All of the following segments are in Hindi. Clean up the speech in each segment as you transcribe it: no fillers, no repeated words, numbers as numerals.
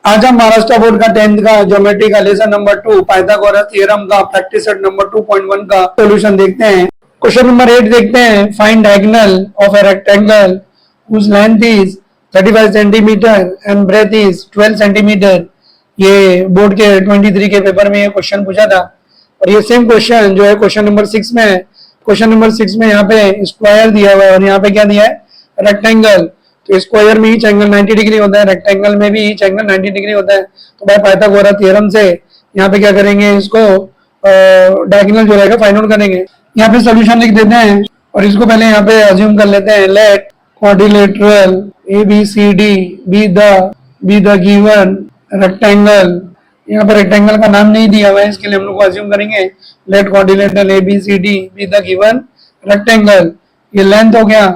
आज हम महाराष्ट्र बोर्ड का 10th का ज्योमेट्री का लेसन नंबर 2 पाइथागोरस थ्योरम का प्रैक्टिस सेट नंबर 2.1 का सॉल्यूशन देखते हैं। क्वेश्चन नंबर 8 देखते हैं। Find diagonal of a rectangle whose length is 35 centimetre and breadth is 12 centimetre. ये बोर्ड के 23 के पेपर में ये क्वेश्चन पूछा था और ये सेम क्वेश्चन जो है क्वेश्चन नंबर 6 में है। क्वेश्चन नंबर 6 में यहाँ पे स्क्वायर दिया हुआ है और यहाँ पे क्या दिया है रेक्टेंगल। तो स्क्वायर में ईच एंगल 90 डिग्री होता है, रेक्टेंगल में भी ईच एंगल 90 डिग्री होता है। तो बाय पाइथागोरस थ्योरम से यहाँ पे क्या करेंगे, इसको डायगोनल जो रहेगा फाइंड आउट करेंगे। यहाँ पे सॉल्यूशन लिख देते हैं और इसको पहले यहाँ पे अज्यूम कर लेते हैं। Let quadrilateral ABCD be the given rectangle. यहाँ पे रेक्टेंगल का नाम नहीं दिया हुआ है, इसके लिए हम लोग को अज्यूम करेंगे let quadrilateral ABCD be the given rectangle. ये लेंथ हो गया,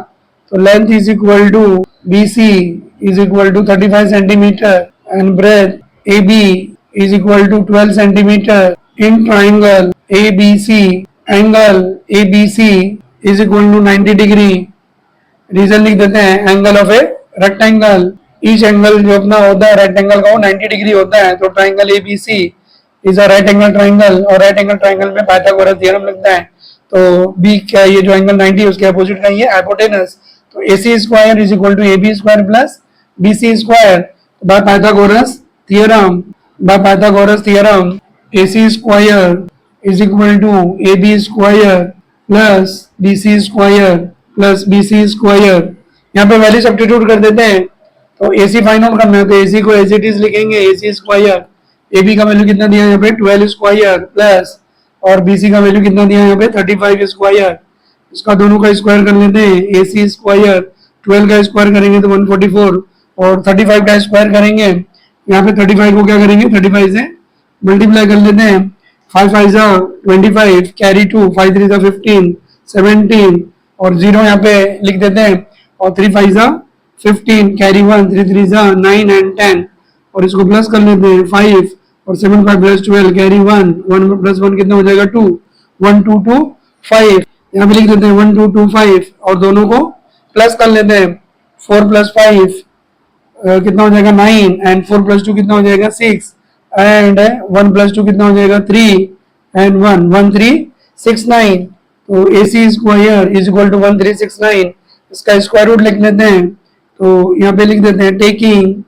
तो length is equal to BC is equal to 35 centimeter and breadth AB is equal to 12 centimeter in triangle ABC. Angle ABC is equal to 90 degree. Reason लिख देते हैं angle of a rectangle. Each angle जो अपना होता है रेक्टेंगल का वो 90 डिग्री होता है। तो triangle ABC is a right angle triangle और राइट एंगल ट्राइंगल में पाइथागोरस थ्योरम लगता है। तो B क्या, ये जो एंगल 90 है उसके अपोजिट का ये हाइपोटेनस। तो AC square is equal to AB square plus BC square. By Pythagoras theorem AC square is equal to AB square plus BC square plus BC square. यहाँ पे वैल्यू सब्स्टिट्यूट कर देते हैं। तो AC फाइंड आउट करना है तो AC को एज इट इज लिखेंगे AC स्क्वायर। AB का वैल्यू कितना दिया है यहाँ पे 12 स्क्वायर प्लस और BC का वैल्यू कितना दिया है यहाँ पे 35 स्क्वायर। इसका दोनों का स्क्वायर कर लेते हैं। AC स्क्वायर 12 का स्क्वायर करेंगे तो 144 और 35 का स्क्वायर करेंगे। यहाँ पे 35 को क्या करेंगे 35 से मल्टीप्लाई कर लेते हैं। 5 5 जा 25 कैरी 2 5 3 जा 15 17 और 0 यहाँ पे लिख देते हैं और 3 5 जा 15 कैरी 1 3 3 जा 9 एंड 10 और इसको प्लस कर लेते हैं 5 और 7 5 प्लस 12 कैरी 1 1 प्लस 1 कितना हो जाएगा 2 1 2 2 5। यहाँ पे लिख देते हैं 1 2 2 5 और दोनों को प्लस कर लेते हैं। 4 प्लस 5 कितना हो जाएगा 9 एंड 4 प्लस 2 कितना हो जाएगा 6 एंड 1 प्लस 2 कितना हो जाएगा 3 एंड 1 1 3 6 9। तो AC square is equal to 1369। इसका स्क्वायर रूट लिख लेते हैं। तो यहाँ पे लिख देते हैं taking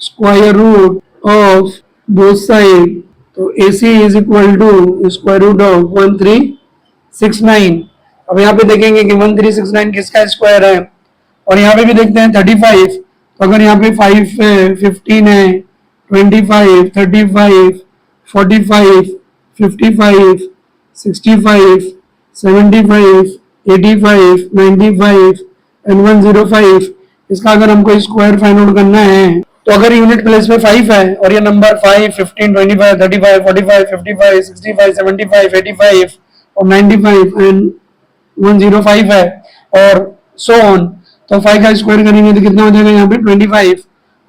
square root of both side. तो AC is equal to square root of 1369। अब यहाँ पे देखेंगे कि 1369 किसका स्क्वायर है और यहाँ पे भी देखते हैं 35। तो अगर यहाँ पे 5 है 15 है 25 35 45 55 65 75 85 95 एंड 105। इसका अगर हमको स्क्वायर फाइंड आउट करना है तो अगर यूनिट प्लेस पे 5 है और ये नंबर 5 15 25 35 45 55 65 75 85 और 95 एंड 105 है और सो ऑन। तो 5 का स्क्वायर करेंगे तो कितना हो जाएगा यहाँ पे 25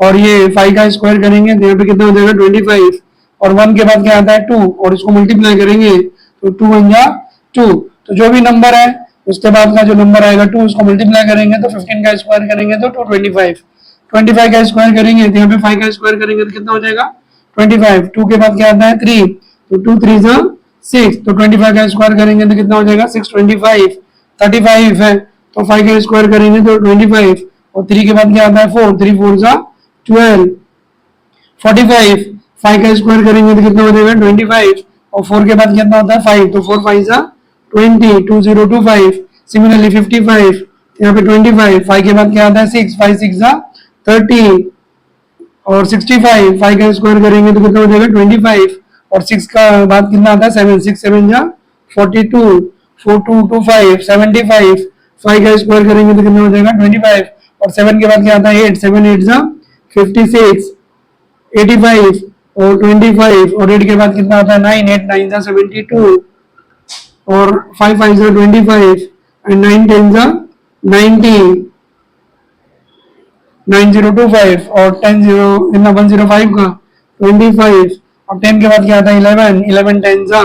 और ये 5 का स्क्वायर करेंगे तो यहाँ पे कितना हो जाएगा 25 और 1 के बाद क्या आता है 2 और इसको मल्टीप्लाई करेंगे तो 2 1 जा 2। तो जो भी नंबर है उसके बाद का जो नंबर आएगा 2 उसको मल्टीप्लाई करेंगे तो 15 का स्क्वायर करेंगे तो 225 25 का स्क्वायर करेंगे तो यहाँ पे 5 का स्क्वायर करेंगे तो कितना हो जाएगा 25। 2 के बाद क्या आता है 3 तो 2 3 जा 6। तो 25 का स्क्वायर करेंगे तो कितना हो जाएगा 625। 35 है तो 5 का स्क्वायर करेंगे तो 25 और 3 के बाद क्या आता है 4 3 4 जा 12 45। 5 का स्क्वायर करेंगे तो कितना हो जाएगा 25 और 4 के बाद कितना होता है 5 तो 4 5 जा 20 2025। सिमिलरली 55 यहाँ पे 25 5 के बाद क्या आता है 6 5 6 जा 30 और 65 5 का स्क्वायर करेंगे तो कितना हो जाएगा 25 और 6 का बाद कितना आता है 7 6 7 जा 42 4 2 2 5 75। 5 का स्क्वायर करेंगे तो कितना हो जाएगा 25 और 7 के बाद क्या आता है 8 7 8 जा 56 85 और 25 और 8 के बाद कितना आता है 9 8 9 जा 72 और 5 5 जा 25 एंड 9 10 जा 90 9025 और 10 0 कितना 105 का 25 और 10 के बाद क्या आता है 11 11 10 जा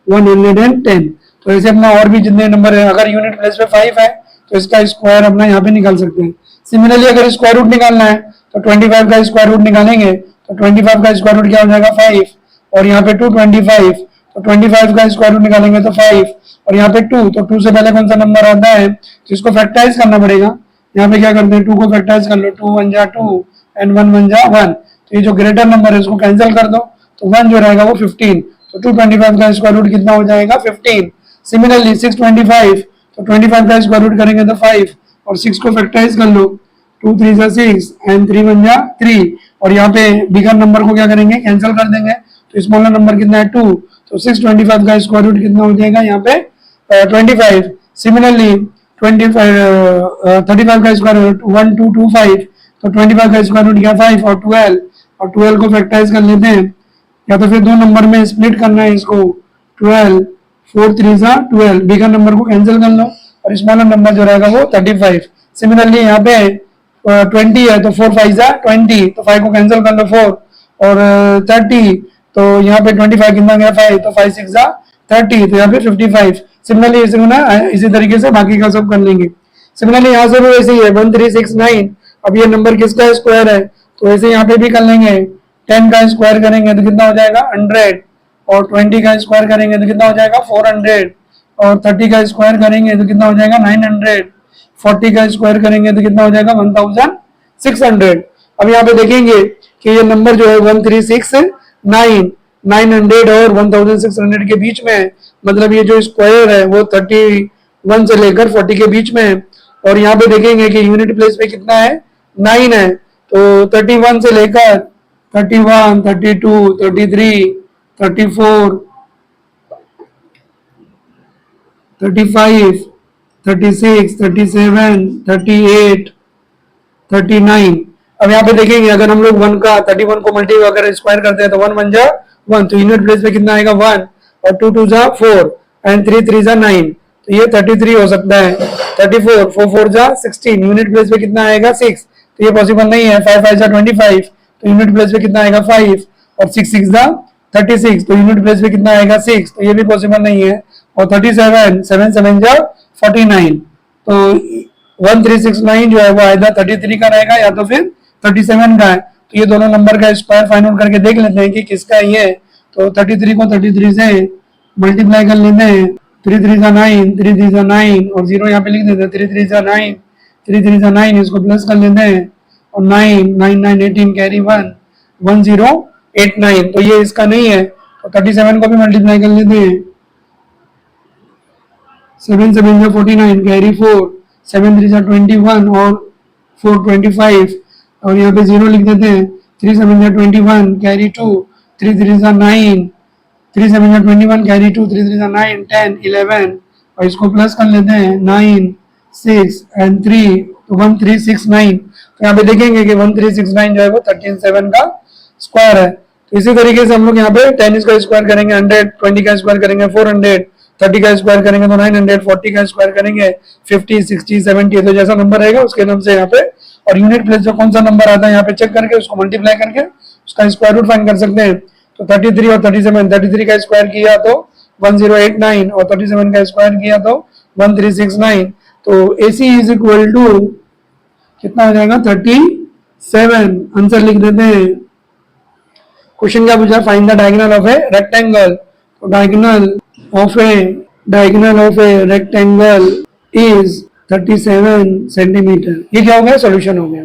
110। तो ऐसे अपना और भी जितने नंबर है अगर यूनिट प्लेस पे 5 है तो इसका स्क्वायर अपना यहाँ पे निकाल सकते हैं। सिमिलरली अगर स्क्वायर रूट निकालना है तो 25 का स्क्वायर रूट निकालेंगे तो 25 का स्क्वायर रूट क्या हो जाएगा 5, और यहाँ पे 225, तो 25 का स्क्वायर रूट निकालेंगे तो 5, और यहाँ पे 2, तो 2 से पहले कौन सा नंबर आता है जिसको फैक्टराइज करना पड़ेगा। यहाँ पे क्या करते हैं 2 को फैक्टराइज कर लो, 2 1 जा 2 एंड 1 1 जा 1, तो ये जो ग्रेटर नंबर है इसको कैंसिल कर दो, तो 1 जो रहेगा वो 15, तो 225 का स्क्वायर रूट कितना हो जाएगा 15। सिमिलरली 625, तो 25 का स्क्वायर रूट करेंगे तो 5, और 6 को फैक्टराइज कर लो, 2 3 जा 6 एंड 3 1 जा 3, और यहाँ पे बिगर नंबर को क्या करेंगे कैंसिल कर देंगे, तो स्मॉलर नंबर कितना है 2, तो 625 का स्क्वायर रूट कितना हो जाएगा यहाँ पे 25। सिमिलरली 35 का स्क्वायर रूट 1225, तो 25 का स्क्वायर रूट क्या 5 और 12, और 12 को फैक्टराइज कर लेते हैं, या तो फिर दो नंबर में स्प्लिट करना है इसको, 12 4 3 जा 12, बिगर नंबर को कैंसिल कर लो और स्मॉलर नंबर जो रहेगा वो 35। सिमिलरली यहाँ पे 20 है तो 4 5 जा 20, तो 5 को कैंसिल कर लो 4, और 30, तो यहाँ पे 25 कितना गया 5, तो 5 6 जा 30, तो यहाँ पे 55। सिमिलरली इसी तरीके से बाकी का सब कर लेंगे। सिमिलरली यहाँ से भी ऐसे ही है 1369, अब ये नंबर किसका स्क्वायर है, तो ऐसे यहाँ पे भी कर लेंगे, 10 का स्क्वायर करेंगे तो कितना हो जाएगा 100, और 20 का स्क्वायर करेंगे तो कितना हो जाएगा 400, और 30 का स्क्वायर करेंगे तो कितना हो जाएगा 900, 40 का स्क्वायर करेंगे तो कितना हो जाएगा 1600। अब यहाँ पे देखेंगे कि ये नंबर जो है 1369 900 और 1600 के बीच में है, मतलब ये जो स्क्वायर है वो 31 से लेकर 40 के बीच में है, और यहाँ पे देखेंगे कि यूनिट प्लेस पे कितना है 9 है, तो 31 से लेकर 31 32 33 34 35 36 37 38 39। अब यहाँ पे देखेंगे अगर हम लोग 1 का 31 को मल्टी अगर स्क्वायर करते हैं तो 1 1 जा 1, तो यूनिट प्लेस पे कितना आएगा 1, और 2 2 जा 4 एंड 3 3 जा 9, तो ये 33 हो सकता है। 34 4 4 जा 16, यूनिट प्लेस पे कितना आएगा 6, तो ये पॉसिबल नहीं है। 5 5 जा 25, तो यूनिट प्लेस पे कितना आएगा 5, और 6 6 जा 36, तो यूनिट प्लेस पे कितना आएगा 6, तो ये भी पॉसिबल नहीं है। और 37 7 7 जा 49, तो 1369 जो है वो आएगा 33 का रहेगा या तो फिर 37 का है, तो ये दोनों नंबर का स्क्वायर फाइंड आउट करके देख लेते हैं कि किसका ये है। तो 33 को 33 से मल्टीप्लाई कर लेते हैं, 3 3 जा 9 3 3 जा 9, और 0 यहाँ पे लिख देते हैं, 3 3 जा 9 3 3 जा 9, इसको प्लस कर लेते हैं, और 9 9 9 18 कैरी 1 1089, तो ये इसका नहीं है। तो 37 को भी मल्टीप्लाई कर लेते हैं, 7 7 जा 49 कैरी 4 7 3 जा 21 और 4 25, और यहाँ पे 0 लिख देते हैं, 3 7 जा 21 कैरी 2 3 3 जा 9 3 7 जा 21 कैरी 2 3 3 जा 9 10 11, और इसको प्लस कर लेते हैं 9 6 एंड 3, तो 1369। तो यहाँ पे देखेंगे कि 1369 जो है वो 137 का स्क्वायर है। तो इसी तरीके से हम लोग यहाँ पे 10 का स्क्वायर करेंगे 100, 20 का स्क्वायर करेंगे 400, 30 का स्क्वायर करेंगे तो 900, 40 का स्क्वायर करेंगे 50 60 70, तो जैसा नंबर रहेगा उसके नाम से यहाँ पे, और यूनिट प्लेस जो कौन सा नंबर आता है यहाँ पे चेक करके उसको मल्टीप्लाई करके उसका स्क्वायर रूट फाइंड कर सकते हैं। तो 33 और 37, 33 का स्क्वायर किया तो 1089, और 37 का स्क्वायर किया तो 1369, तो AC इज इक्वल टू कितना हो जाएगा 37। आंसर लिख देते हैं। क्वेश्चन क्या पूछा, find the diagonal of a rectangle, तो diagonal of a rectangle is 37 centimetre. ये क्या हो गया, सॉल्यूशन हो गया।